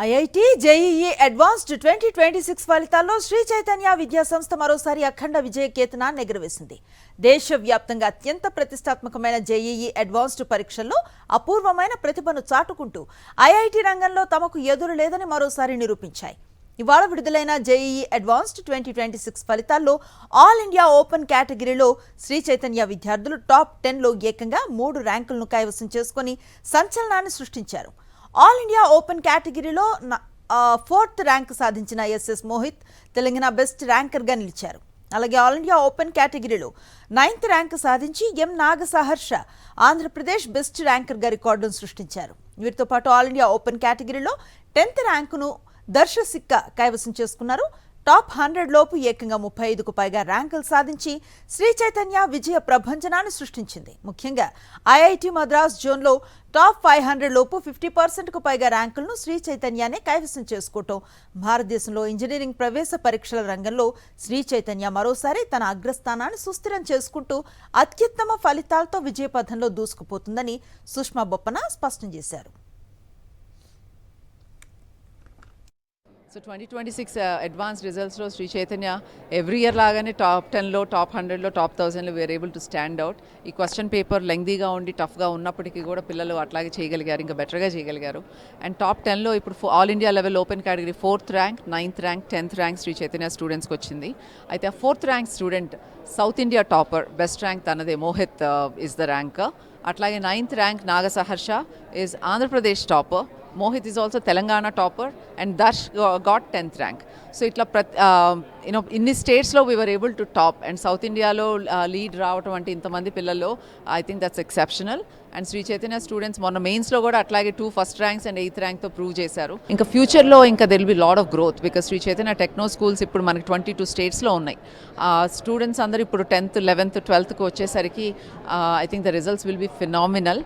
IIT JEE advanced 2026 ఫలితాల్లో శ్రీ చైతన్య విద్యా సంస్థ మరోసారి అఖండ విజయ కేతనాన్ని ఎగురవేసింది. దేశవ్యాప్తంగా అత్యంత ప్రతిష్టాత్మకమైన జేఈఈ అడ్వాన్స్డ్ పరీక్షల్లో అపూర్వమైన ప్రతిభను చాటుకుంటూ ఐఐటి రంగంలో తమకు ఎదురు లేదని మరోసారి నిరూపించాయి. ఇవాళ విడుదలైన జేఈఈ అడ్వాన్స్డ్ 2026 ఫలితాల్లో ఆల్ ఇండియా ఓపెన్ కేటగిరీలో శ్రీ చైతన్య విద్యార్థులు టాప్ 10లో ఏకంగా 3 ర్యాంకులను కైవసం చేసుకుని సంచలనాన్ని సృష్టించారు. ఆల్ ఇండియా ఓపెన్ కేటగిరీలో 4th ర్యాంక్ సాధించిన ఎస్ఎస్ మోహిత్ తెలంగాణ బెస్ట్ ర్యాంకర్గా నిలిచారు. అలాగే ఆల్ ఇండియా ఓపెన్ కేటగిరీలో 9th ర్యాంక్ సాధించి ఎం నాగసహర్ష ఆంధ్రప్రదేశ్ బెస్ట్ ర్యాంకర్గా రికార్డును సృష్టించారు. వీరితో పాటు ఆల్ ఇండియా ఓపెన్ కేటగిరీలో 10th ర్యాంకును దర్శసిక్క కైవసం చేసుకున్నారు. టాప్ 100 లోపు ఏకంగా 35కు పైగా ర్యాంకులు సాధించి శ్రీ చైతన్య విజయ ప్రభంజనాన్ని సృష్టించింది. ముఖ్యంగా ఐఐటి మద్రాస్ జోన్లో టాప్ 500 లోపు 50%కు పైగా ర్యాంకులను శ్రీ చైతన్యనే కైవసం చేసుకోవటం భారతదేశంలో ఇంజనీరింగ్ ప్రవేశ పరీక్షల రంగంలో శ్రీ చైతన్య మరోసారి తన అగ్రస్థానాన్ని సుస్థిరం చేసుకుంటూ అత్యుత్తమ ఫలితాలతో విజయపథంలో దూసుకుపోతుందని సుష్మా బొప్పన స్పష్టం చేశారు. సో 2026 అడ్వాన్స్ రిజల్ట్స్లో శ్రీ చైతన్య ఎవ్రీ ఇయర్ లాగానే టాప్ 10లో టాప్ 100లో టాప్ 1000లో we are able to stand out. ఈ క్వశ్చన్ పేపర్ లెంగ్దీగా ఉండి టఫ్గా ఉన్నప్పటికీ కూడా పిల్లలు అట్లాగే చేయగలిగారు, ఇంకా బెటర్గా చేయగలిగారు. అండ్ టాప్ 10లో ఇప్పుడు all India level open category 4th rank, 9th rank, 10th rank Shri Chaitanya స్టూడెంట్స్కి వచ్చింది. అయితే ఆ 4th rank student south India topper, best rank తనదే, మోహిత్ ఇస్ ద ర్యాంకర్. అట్లాగే 9th rank Nagasaharsha is Andhra Pradesh topper. Mohit is also Telangana topper and Darsh got 10th rank. So itla inni states lo we were able to top and South India lo lead రావటం అంటే ఇంతమంది పిల్లల్లో I think that's exceptional. And Sri Chaitanya students మొన్న mains లో కూడా అట్లాగే 2 first ranks and 8th rank తో prove చేశారు. ఇంకా ఫ్యూచర్ లో ఇంకా there will be lot of growth because Sri Chaitanya techno schools ఇప్పుడు మనకి 22 స్టేట్స్ లో ఉన్నాయి. స్టూడెంట్స్ అందరూ ఇప్పుడు 10th 11th 12th కి వచ్చేసరికి I think the results will be phenomenal.